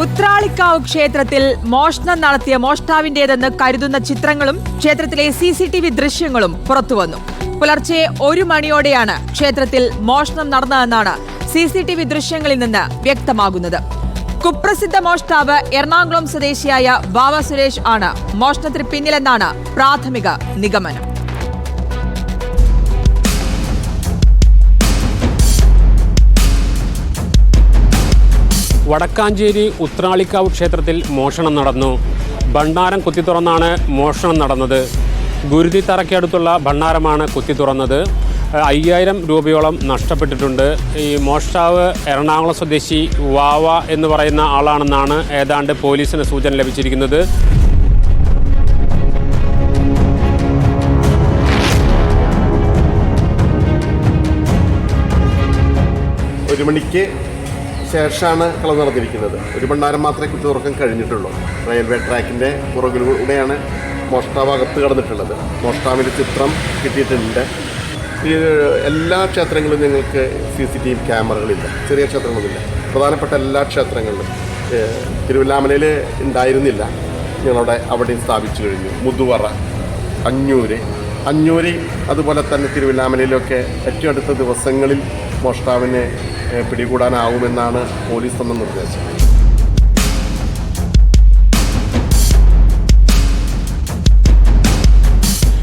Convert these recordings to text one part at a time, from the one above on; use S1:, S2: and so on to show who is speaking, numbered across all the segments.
S1: ഉത്രാളിക്കാവ് ക്ഷേത്രത്തിൽ മോഷണം നടത്തിയ മോഷ്ടാവിന്റേതെന്ന് കരുതുന്ന ചിത്രങ്ങളും ക്ഷേത്രത്തിലെ CCTV ദൃശ്യങ്ങളും പുറത്തുവന്നു. പുലർച്ചെ 1 മണിയോടെയാണ് ക്ഷേത്രത്തിൽ മോഷണം നടന്നതെന്നാണ് CCTV ദൃശ്യങ്ങളിൽ നിന്ന് വ്യക്തമാകുന്നത്. കുപ്രസിദ്ധ മോഷ്ടാവ് എറണാകുളം സ്വദേശിയായ ബാവ സുരേഷ് ആണ് മോഷണത്തിന് പിന്നിലെന്നാണ് പ്രാഥമിക നിഗമനം.
S2: വടക്കാഞ്ചേരി ഉത്രാളിക്കാവ് ക്ഷേത്രത്തിൽ മോഷണം നടന്നു. ഭണ്ഡാരം കുത്തി തുറന്നാണ് മോഷണം നടന്നത്. ഗുരുതിത്തറയ്ക്കടുത്തുള്ള ഭണ്ഡാരമാണ് കുത്തി തുറന്നത്. 5000 രൂപയോളം നഷ്ടപ്പെട്ടിട്ടുണ്ട്. ഈ മോഷ്ടാവ് എറണാകുളം സ്വദേശി വാവ എന്ന് പറയുന്ന ആളാണെന്നാണ് ഏതാണ്ട് പോലീസിന് സൂചന ലഭിച്ചിരിക്കുന്നത്.
S3: ഒരു മണിക്ക് ശേഷമാണ് കളവ് നടന്നിരിക്കുന്നത്. ഒരു ഭണ്ഡാരം മാത്രമേ കുത്തി തുറക്കാൻ കഴിഞ്ഞിട്ടുള്ളൂ. റെയിൽവേ ട്രാക്കിൻ്റെ പുറകിലൂടെയാണ് മോഷ്ടാവ് അകത്ത് കടന്നിട്ടുള്ളത്. മോഷ്ടാവിൻ്റെ ചിത്രം കിട്ടിയിട്ടുണ്ട്. ഈ എല്ലാ ക്ഷേത്രങ്ങളിലും ഞങ്ങൾക്ക് CCTV ക്യാമറകളില്ല. ചെറിയ ക്ഷേത്രങ്ങളൊന്നുമില്ല. പ്രധാനപ്പെട്ട എല്ലാ ക്ഷേത്രങ്ങളിലും തിരുവല്ലാമലയിൽ ഉണ്ടായിരുന്നില്ല. ഞങ്ങളുടെ അവിടെയും സ്ഥാപിച്ചു കഴിഞ്ഞു. മുതുവറ, അഞ്ഞൂര് അതുപോലെ തന്നെ തിരുവല്ലാമലയിലൊക്കെ ഏറ്റവും അടുത്ത ദിവസങ്ങളിൽ മോഷ്ടാവിനെ പിടികൂടാനാവുമെന്നാണ് പോലീസ് തന്ന നിർദ്ദേശം.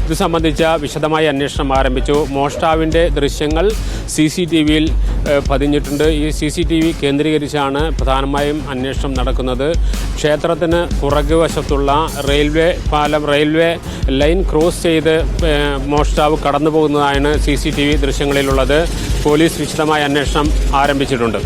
S2: ഇത് സംബന്ധിച്ച വിശദമായ അന്വേഷണം ആരംഭിച്ചു. മോഷ്ടാവിൻ്റെ ദൃശ്യങ്ങൾ CCTVയിൽ പതിഞ്ഞിട്ടുണ്ട്. ഈ CCTV കേന്ദ്രീകരിച്ചാണ് പ്രധാനമായും അന്വേഷണം നടക്കുന്നത്. ക്ഷേത്രത്തിന് പുറകുവശത്തുള്ള റെയിൽവേ ലൈൻ ക്രോസ് ചെയ്ത് മോഷ്ടാവ് കടന്നു പോകുന്നതാണ് CCTV ദൃശ്യങ്ങളിലുള്ളത്. പോലീസ് വിശദമായ അന്വേഷണം ആരംഭിച്ചിട്ടുണ്ട്.